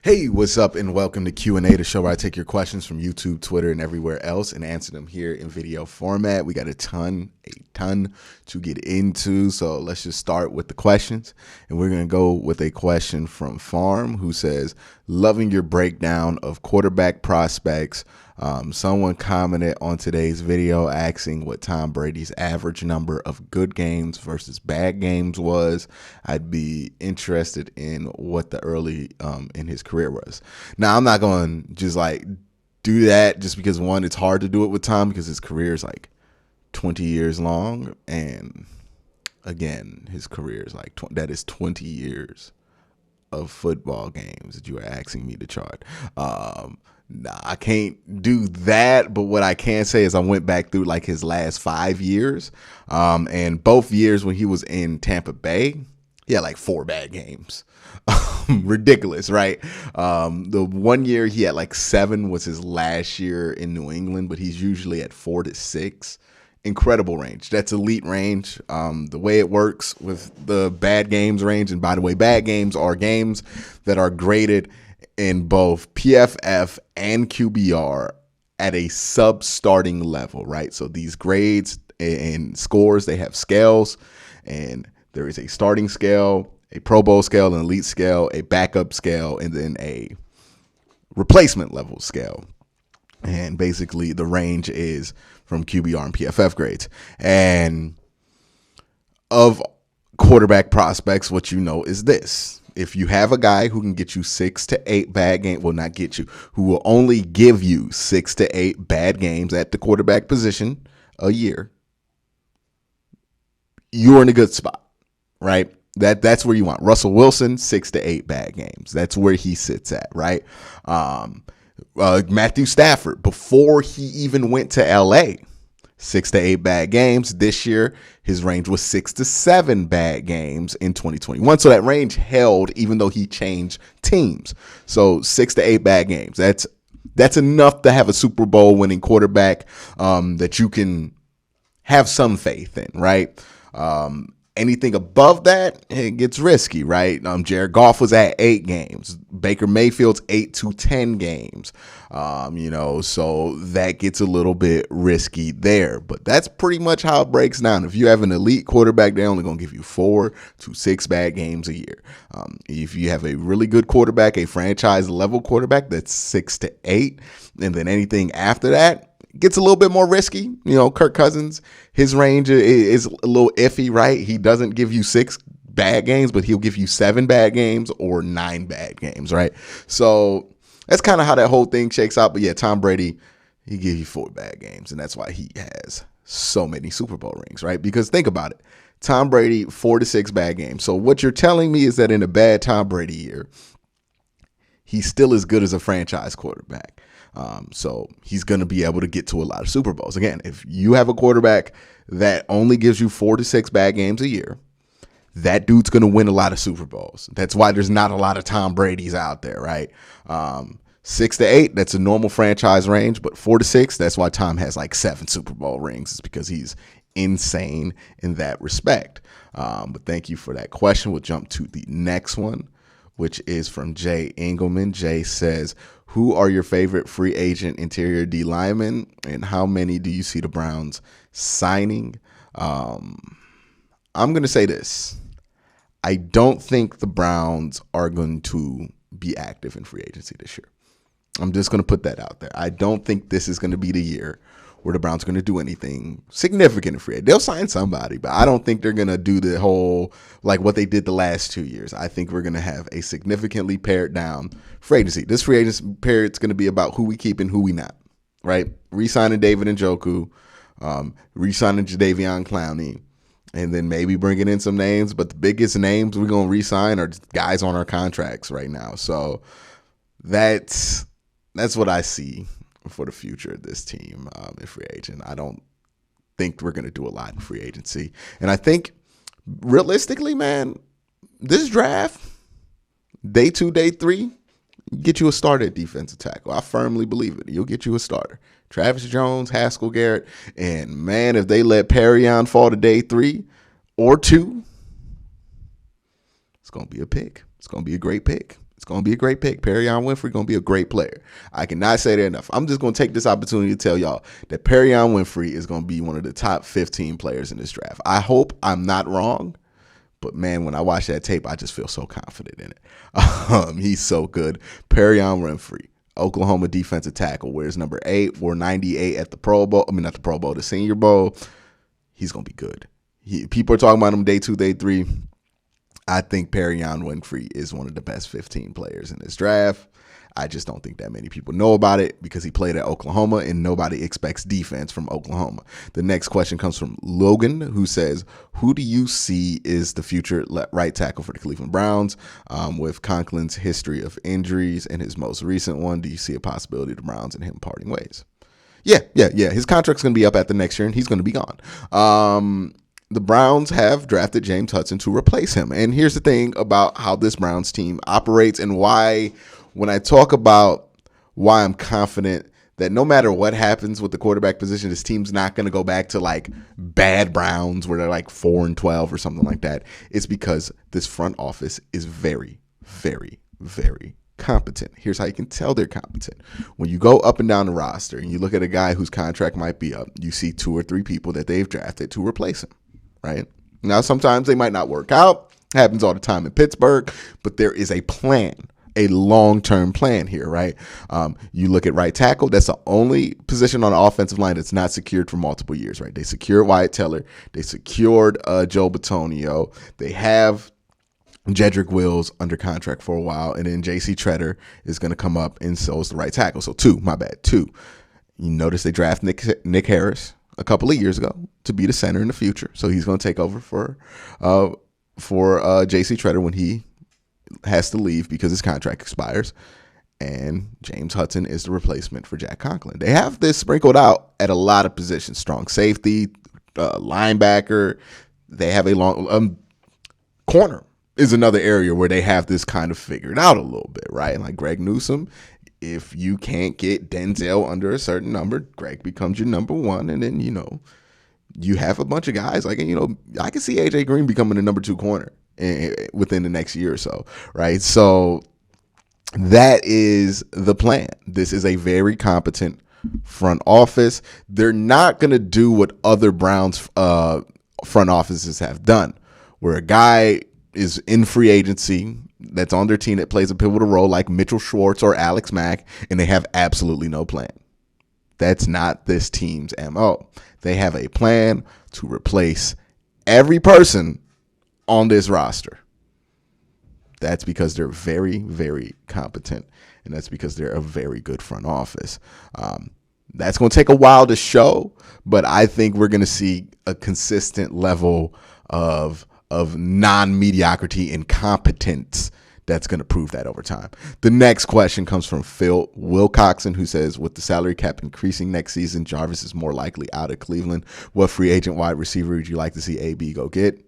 Hey, what's up, and welcome to Q&A, the show where I take your questions from YouTube, Twitter, and everywhere else and answer them here in video format. We got a ton to get into, so let's just start with the questions. And we're going to go with a question from Farm, who says, loving your breakdown of quarterback prospects. Someone commented on today's video asking what Tom Brady's average number of good games versus bad games was. I'd be interested in what the early in his career was. Now, I'm not going to just like do that just because, one, it's hard to do it with Tom because his career is like 20 years long. And again, his career is like that is 20 years of football games that you are asking me to chart. Nah, I can't do that, but what I can say is I went back through like his last 5 years, and both years when he was in Tampa Bay, he had like 4 bad games. Ridiculous, right? The 1 year he had like 7 was his last year in New England, but he's usually at 4 to 6. Incredible range. That's elite range. The way it works with the bad games range, and by the way, bad games are games that are graded in both PFF and QBR at a sub-starting level, right? So these grades and scores, they have scales, and there is a starting scale, a Pro Bowl scale, an elite scale, a backup scale, and then a replacement level scale. And basically the range is from QBR and PFF grades. And of quarterback prospects, what you know is this. If you have a guy who can get you 6 to 8 bad games, well, not get you, who will only give you 6 to 8 bad games at the quarterback position a year, you're in a good spot, right? That's where you want. Russell Wilson, 6 to 8 bad games. That's where he sits at, right? Matthew Stafford, before he even went to LA, 6 to 8 bad games. This year, his range was 6 to 7 bad games in 2021. So that range held even though he changed teams. So 6 to 8 bad games. That's enough to have a Super Bowl winning quarterback that you can have some faith in, right? Anything above that, it gets risky, right? Jared Goff was at 8 games. Baker Mayfield's 8 to 10 games. So that gets a little bit risky there. But that's pretty much how it breaks down. If you have an elite quarterback, they're only going to give you 4 to 6 bad games a year. If you have a really good quarterback, a franchise level quarterback, that's 6 to 8. And then anything after that gets a little bit more risky. Kirk Cousins, his range is a little iffy, right? He doesn't give you 6 bad games, but he'll give you 7 bad games or 9 bad games, right? So that's kind of how that whole thing shakes out. But yeah, Tom Brady, he gives you 4 bad games, and that's why he has so many Super Bowl rings, right? Because think about it. Tom Brady, 4 to 6 bad games. So what you're telling me is that in a bad Tom Brady year, he's still as good as a franchise quarterback. So he's going to be able to get to a lot of Super Bowls. Again, if you have a quarterback that only gives you 4 to 6 bad games a year, that dude's going to win a lot of Super Bowls. That's why there's not a lot of Tom Brady's out there, right? 6 to 8, that's a normal franchise range, but 4 to 6, that's why Tom has like 7 Super Bowl rings. It's because he's insane in that respect. But thank you for that question. We'll jump to the next one, which is from Jay Engelman. Jay says, who are your favorite free agent interior D linemen, and how many do you see the Browns signing? I'm going to say this. I don't think the Browns are going to be active in free agency this year. I'm just going to put that out there. I don't think this is going to be the year where the Browns are going to do anything significant in free agency. They'll sign somebody, but I don't think they're going to do the whole, like what they did the last 2 years. I think we're going to have a significantly pared down free agency. This free agency period is going to be about who we keep and who we not, right? Re-signing David Njoku, re-signing Jadeveon Clowney, and then maybe bringing in some names. But the biggest names we're going to re-sign are guys on our contracts right now. So that's what I see for the future of this team in free agent. I don't think we're going to do a lot in free agency. And I think realistically, man, this draft, day 2, day 3, get you a starter at defensive tackle. I firmly believe it. You'll get you a starter. Travis Jones, Haskell Garrett, and man, if they let Perrion fall to day 3 or 2, it's going to be a pick. It's going to be a great pick. It's Going to be a great pick. Perion Winfrey going to be a great player. I cannot say that enough. I'm just going to take this opportunity to tell y'all that Perion Winfrey is going to be one of the top 15 players in this draft. I hope I'm not wrong, but man, when I watch that tape, I just feel so confident in it. He's so good. Perion Winfrey, Oklahoma defensive tackle, wears number 8, wore 98 at the Pro Bowl. I mean, not the Pro Bowl, the Senior Bowl. He's going to be good. People are talking about him day 2, day 3. I think Perion Winfrey is one of the best 15 players in this draft. I just don't think that many people know about it because he played at Oklahoma and nobody expects defense from Oklahoma. The next question comes from Logan, who says, who do you see is the future right tackle for the Cleveland Browns? With Conklin's history of injuries and his most recent one, do you see a possibility of the Browns and him parting ways? Yeah. His contract's going to be up at the next year and he's going to be gone. The Browns have drafted James Hudson to replace him. And here's the thing about how this Browns team operates and why, when I talk about why I'm confident that no matter what happens with the quarterback position, this team's not going to go back to like bad Browns where they're like 4-12 or something like that. It's because this front office is very, very, very competent. Here's how you can tell they're competent. When you go up and down the roster and you look at a guy whose contract might be up, you see 2 or 3 people that they've drafted to replace him. Right? Now, sometimes they might not work out. Happens all the time in Pittsburgh, but there is a plan, a long-term plan here, right? You look at right tackle, that's the only position on the offensive line that's not secured for multiple years, right? They secured Wyatt Teller. They secured Joe Bitonio. They have Jedrick Wills under contract for a while, and then J.C. Tretter is going to come up, and so is the right tackle. So 2. You notice they draft Nick Harris a couple of years ago to be the center in the future. So he's going to take over for J.C. Tretter when he has to leave because his contract expires. And James Hudson is the replacement for Jack Conklin. They have this sprinkled out at a lot of positions. Strong safety, linebacker. They have a long corner is another area where they have this kind of figured out a little bit, right? Like Greg Newsome, if you can't get Denzel under a certain number, Greg becomes your number 1. And then, you have a bunch of guys like, I can see AJ Green becoming the number 2 corner within the next year or so. Right. So that is the plan. This is a very competent front office. They're not going to do what other Browns front offices have done, where a guy is in free agency that's on their team that plays a pivotal role like Mitchell Schwartz or Alex Mack, and they have absolutely no plan. That's not this team's MO. They have a plan to replace every person on this roster. That's because they're very, very competent, and that's because they're a very good front office. That's going to take a while to show, but I think we're going to see a consistent level of non-mediocrity and competence that's going to prove that over time. The next question comes from Phil Wilcoxon, who says, with the salary cap increasing next season, Jarvis is more likely out of Cleveland. What free agent wide receiver would you like to see AB go get?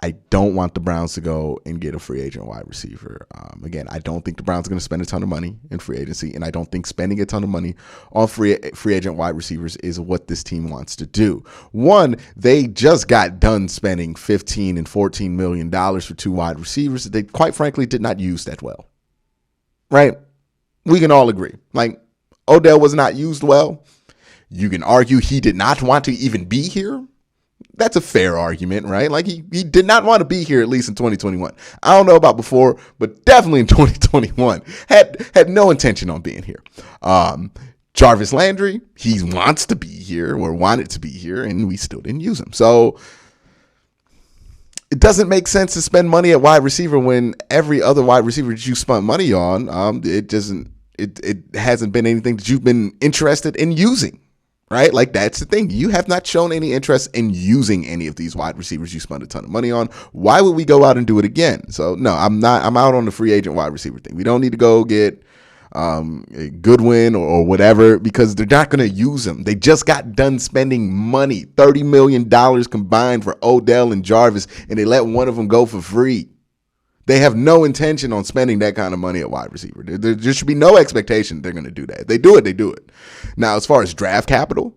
I don't want the Browns to go and get a free agent wide receiver. Again, I don't think the Browns are going to spend a ton of money in free agency, and I don't think spending a ton of money on free agent wide receivers is what this team wants to do. One, they just got done spending $15 and $14 million for 2 wide receivers that they, quite frankly, did not use that well. Right? We can all agree. Like, Odell was not used well. You can argue he did not want to even be here. That's a fair argument, right? Like he did not want to be here, at least in 2021. I don't know about before, but definitely in 2021 had no intention on being here. Jarvis Landry, he wants to be here or wanted to be here, and we still didn't use him. So it doesn't make sense to spend money at wide receiver when every other wide receiver that you spent money on, it hasn't been anything that you've been interested in using. Right? Like, that's the thing. You have not shown any interest in using any of these wide receivers you spent a ton of money on. Why would we go out and do it again? So, no, I'm out on the free agent wide receiver thing. We don't need to go get Goodwin or whatever, because they're not going to use them. They just got done spending money, $30 million combined for Odell and Jarvis, and they let one of them go for free. They have no intention on spending that kind of money at wide receiver. There should be no expectation they're going to do that. If they do it, they do it. Now, as far as draft capital,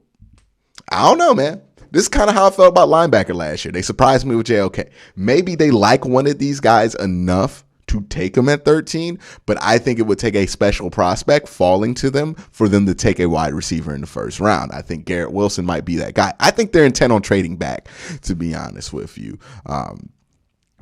I don't know, man. This is kind of how I felt about linebacker last year. They surprised me with JOK. Maybe they like one of these guys enough to take him at 13, but I think it would take a special prospect falling to them for them to take a wide receiver in the first round. I think Garrett Wilson might be that guy. I think they're intent on trading back, to be honest with you.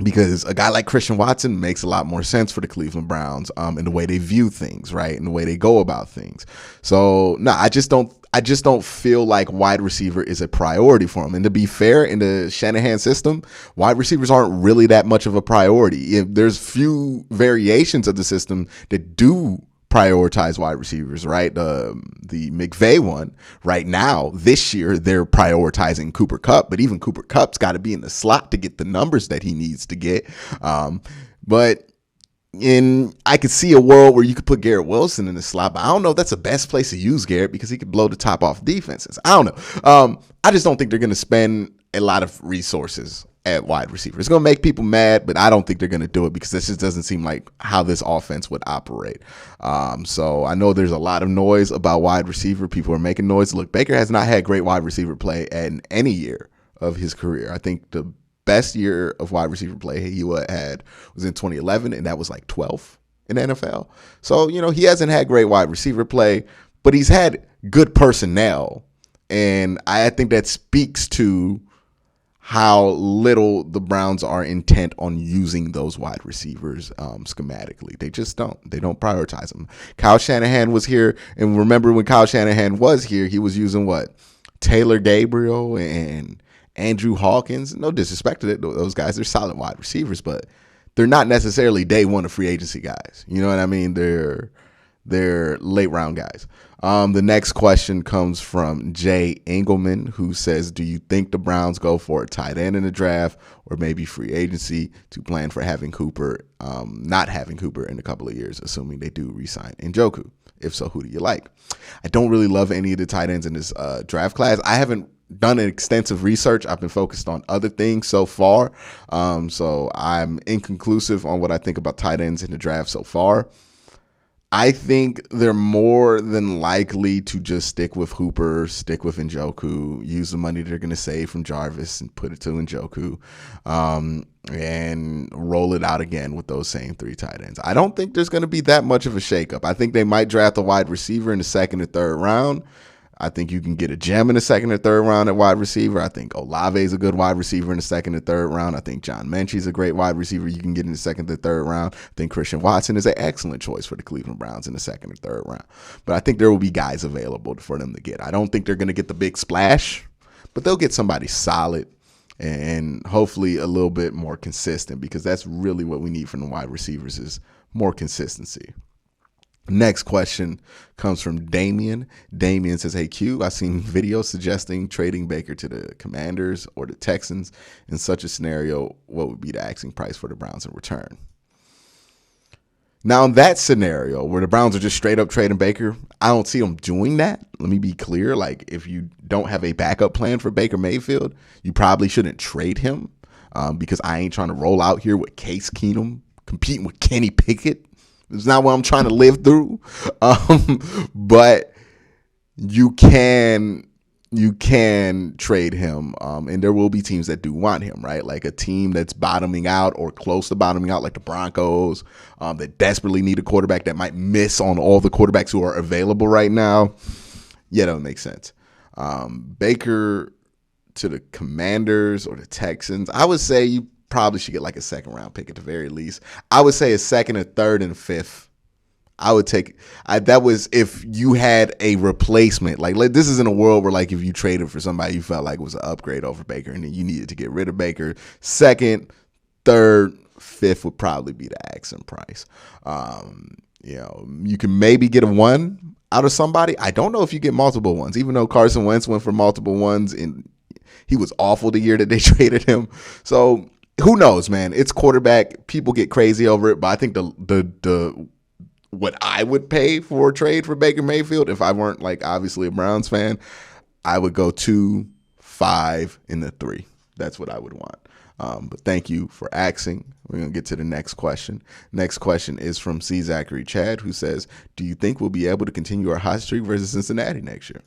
Because a guy like Christian Watson makes a lot more sense for the Cleveland Browns in the way they view things, right? And the way they go about things. So no, I just don't feel like wide receiver is a priority for him. And to be fair, in the Shanahan system, wide receivers aren't really that much of a priority. There's few variations of the system that do prioritize wide receivers, right? The McVay one right now, this year, they're prioritizing Cooper Kupp, but even Cooper Kupp's got to be in the slot to get the numbers that he needs to get. But I could see a world where you could put Garrett Wilson in the slot, but I don't know if that's the best place to use Garrett because he could blow the top off defenses. I don't know. I just don't think they're going to spend a lot of resources at wide receiver. It's going to make people mad, but I don't think they're going to do it because this just doesn't seem like how this offense would operate. So I know there's a lot of noise about wide receiver. People are making noise. Look, Baker has not had great wide receiver play in any year of his career. I think the best year of wide receiver play he had was in 2011, and that was like 12th in the NFL. So, he hasn't had great wide receiver play, but he's had good personnel. And I think that speaks to how little the Browns are intent on using those wide receivers schematically. They just don't. They don't prioritize them. Kyle Shanahan was here, and remember when Kyle Shanahan was here, he was using what? Taylor Gabriel and Andrew Hawkins. No disrespect to those guys. They're solid wide receivers, but they're not necessarily day one of free agency guys. You know what I mean? They're late round guys. The next question comes from Jay Engelman, who says, do you think the Browns go for a tight end in the draft or maybe free agency to plan for having Cooper, not having Cooper in a couple of years, assuming they do re-sign Njoku? If so, who do you like? I don't really love any of the tight ends in this draft class. I haven't done an extensive research. I've been focused on other things so far. So I'm inconclusive on what I think about tight ends in the draft so far. I think they're more than likely to just stick with Hooper, stick with Njoku, use the money they're going to save from Jarvis and put it to Njoku, and roll it out again with those same three tight ends. I don't think there's going to be that much of a shakeup. I think they might draft a wide receiver in the second or third round. I think you can get a gem in the second or third round at wide receiver. I think Olave is a good wide receiver in the second or third round. I think John Mechie's a great wide receiver you can get in the second or third round. I think Christian Watson is an excellent choice for the Cleveland Browns in the second or third round. But I think there will be guys available for them to get. I don't think they're going to get the big splash, but they'll get somebody solid and hopefully a little bit more consistent, because that's really what we need from the wide receivers is more consistency. Next question comes from Damien. Damien says, hey, Q, I've seen videos suggesting trading Baker to the Commanders or the Texans. In such a scenario, what would be the asking price for the Browns in return? Now, in that scenario where the Browns are just straight up trading Baker, I don't see them doing that. Let me be clear. Like, if you don't have a backup plan for Baker Mayfield, you probably shouldn't trade him because I ain't trying to roll out here with Case Keenum competing with Kenny Pickett. It's not what I'm trying to live through. But you can trade him. And there will be teams that do want him, right? Like a team that's bottoming out or close to bottoming out, like the Broncos, that desperately need a quarterback that might miss on all the quarterbacks who are available right now. Yeah, that would make sense. Baker to the Commanders or the Texans, I would say you probably should get like a second round pick at the very least. I would say a second, a third, and a fifth. I would take that was if you had a replacement. Like this isn't a world where like if you traded for somebody you felt like was an upgrade over Baker and then you needed to get rid of Baker. Second, third, fifth would probably be the asking price. You can maybe get a one out of somebody. I don't know if you get multiple ones, even though Carson Wentz went for multiple ones and he was awful the year that they traded him. So who knows, man? It's quarterback. People get crazy over it, but I think the what I would pay for a trade for Baker Mayfield, if I weren't like obviously a Browns fan, I would go 2, 5, and the 3. That's what I would want. But thank you for asking. We're going to get to the next question. Next question is from C. Zachary Chad, who says, do you think we'll be able to continue our hot streak versus Cincinnati next year?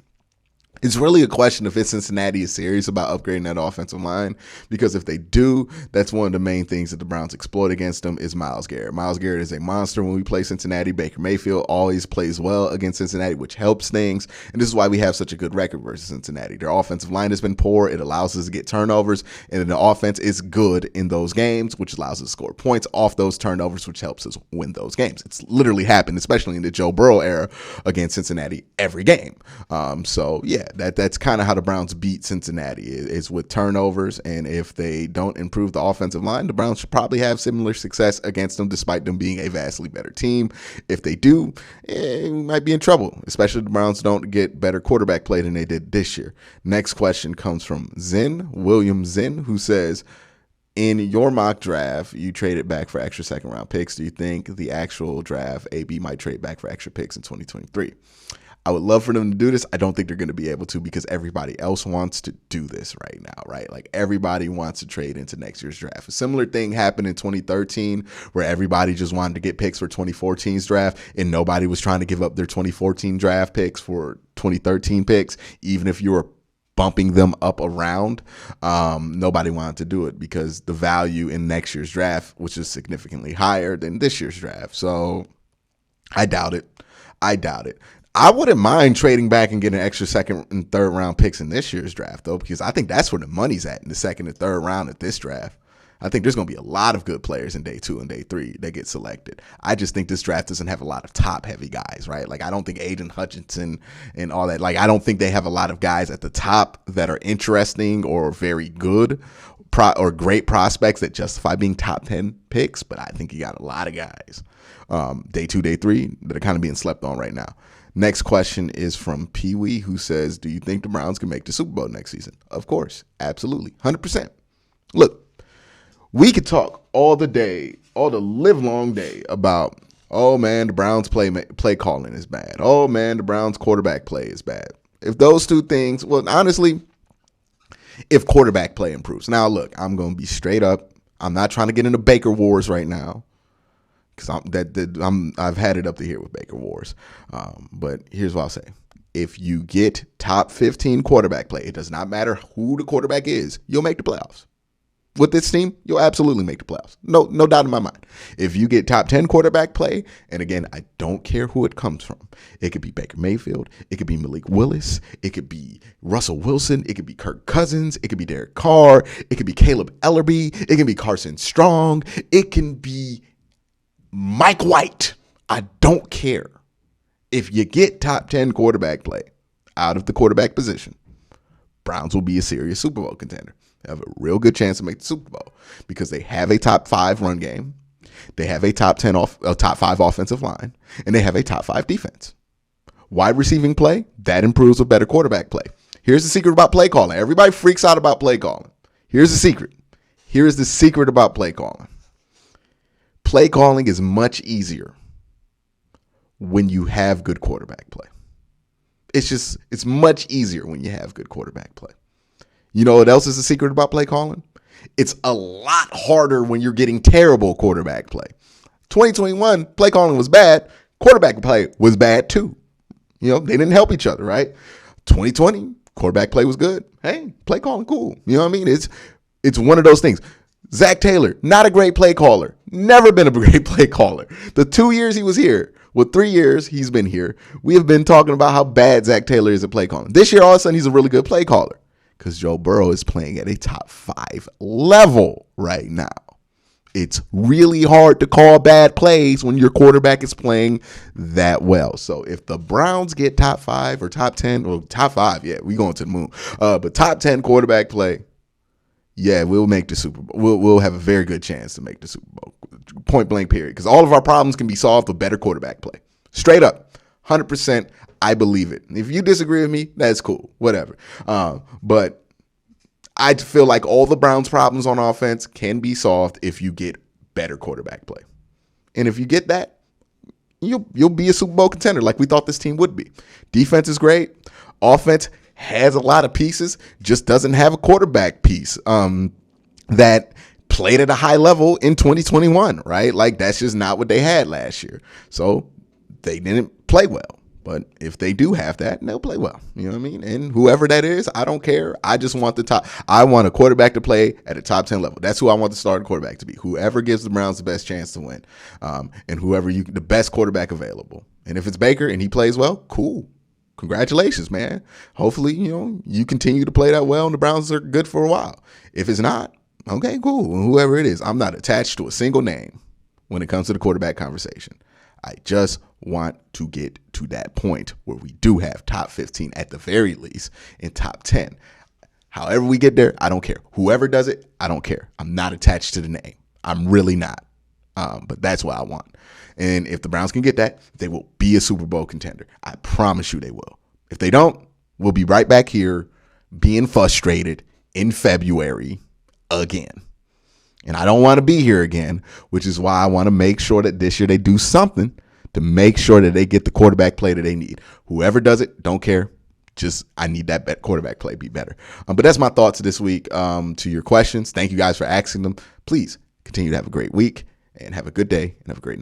It's really a question of if Cincinnati is serious about upgrading that offensive line, because if they do, that's one of the main things that the Browns exploit against them is Myles Garrett. Myles Garrett is a monster when we play Cincinnati. Baker Mayfield always plays well against Cincinnati, which helps things, and this is why we have such a good record versus Cincinnati. Their offensive line has been poor. It allows us to get turnovers, and then the offense is good in those games, which allows us to score points off those turnovers, which helps us win those games. It's literally happened, especially in the Joe Burrow era against Cincinnati every game. So yeah, that's kind of how the Browns beat Cincinnati is with turnovers. And if they don't improve the offensive line, the Browns should probably have similar success against them, despite them being a vastly better team. If they do, we might be in trouble, especially if the Browns don't get better quarterback play than they did this year. Next question comes from William Zinn, who says, in your mock draft, you traded back for extra second round picks. Do you think the actual draft, AB might trade back for extra picks in 2023? I would love for them to do this. I don't think they're going to be able to, because everybody else wants to do this right now, right? Like, everybody wants to trade into next year's draft. A similar thing happened in 2013 where everybody just wanted to get picks for 2014's draft, and nobody was trying to give up their 2014 draft picks for 2013 picks, even if you were bumping them up around. Nobody wanted to do it because the value in next year's draft, which is significantly higher than this year's draft. So I doubt it. I wouldn't mind trading back and getting extra second and third round picks in this year's draft, though, because I think that's where the money's at, in the second and third round of this draft. I think there's going to be a lot of good players in day 2 and day 3 that get selected. I just think this draft doesn't have a lot of top heavy guys, right? Like, I don't think Aiden Hutchinson and all that, like, I don't think they have a lot of guys at the top that are interesting or very good or great prospects that justify being top 10 picks. But I think you got a lot of guys day 2, day 3 that are kind of being slept on right now. Next question is from Pee Wee, who says, do you think the Browns can make the Super Bowl next season? Of course. Absolutely. 100%. Look, we could talk all the live long day about, oh man, the Browns play calling is bad. Oh man, the Browns quarterback play is bad. If those two things, well, honestly, if quarterback play improves. Now, look, I'm going to be straight up. I'm not trying to get into Baker Wars right now, because I've had it up to here with Baker Wars. But here's what I'll say. If you get top 15 quarterback play, it does not matter who the quarterback is, you'll make the playoffs. With this team, you'll absolutely make the playoffs. No doubt in my mind. If you get top 10 quarterback play, and again, I don't care who it comes from. It could be Baker Mayfield. It could be Malik Willis. It could be Russell Wilson. It could be Kirk Cousins. It could be Derek Carr. It could be Caleb Ellerby. It can be Carson Strong. It can be Mike White. I don't care. If you get top 10 quarterback play out of the quarterback position, Browns will be a serious Super Bowl contender. They have a real good chance to make the Super Bowl because they have a top 5 run game. They have a top 5 offensive line, and they have a top 5 defense. Wide receiving play, that improves with better quarterback play. Here's the secret about play calling. Everybody freaks out about play calling. Here's the secret. Here's the secret about play calling. Play calling is much easier when you have good quarterback play. It's much easier when you have good quarterback play. You know what else is the secret about play calling? It's a lot harder when you're getting terrible quarterback play. 2021, play calling was bad. Quarterback play was bad too. You know, they didn't help each other, right? 2020, quarterback play was good. Hey, play calling, cool. You know what I mean? It's one of those things. Zach Taylor, not a great play caller. Never been a great play caller. The 2 years he was here, 3 years he's been here, we have been talking about how bad Zach Taylor is at play calling. This year, all of a sudden, he's a really good play caller because Joe Burrow is playing at a top 5 level right now. It's really hard to call bad plays when your quarterback is playing that well. So if the Browns get top 5 or top 10, or top 5, yeah, we going to the moon. But top 10 quarterback play, yeah, we'll make the Super Bowl. We'll have a very good chance to make the Super Bowl. Point blank period. Because all of our problems can be solved with better quarterback play. Straight up. 100%. I believe it. If you disagree with me, that's cool. Whatever. But I feel like all the Browns' problems on offense can be solved if you get better quarterback play. And if you get that, you'll be a Super Bowl contender like we thought this team would be. Defense is great. Offense has a lot of pieces, just doesn't have a quarterback piece that played at a high level in 2021, right? Like, that's just not what they had last year. So they didn't play well. But if they do have that, they'll play well. You know what I mean? And whoever that is, I don't care. I just want I want a quarterback to play at a top 10 level. That's who I want the starting quarterback to be. Whoever gives the Browns the best chance to win. And whoever the best quarterback available. And if it's Baker and he plays well, cool. Congratulations, man. Hopefully, you continue to play that well and the Browns are good for a while. If it's not, okay, cool. Whoever it is, I'm not attached to a single name when it comes to the quarterback conversation. I just want to get to that point where we do have top 15 at the very least and top 10. However we get there, I don't care. Whoever does it, I don't care. I'm not attached to the name. I'm really not. But that's what I want. And if the Browns can get that, they will be a Super Bowl contender. I promise you they will. If they don't, we'll be right back here being frustrated in February again. And I don't want to be here again, which is why I want to make sure that this year they do something to make sure that they get the quarterback play that they need. Whoever does it, don't care. Just I need that quarterback play be better. But that's my thoughts this week to your questions. Thank you guys for asking them. Please continue to have a great week and have a good day and have a great night.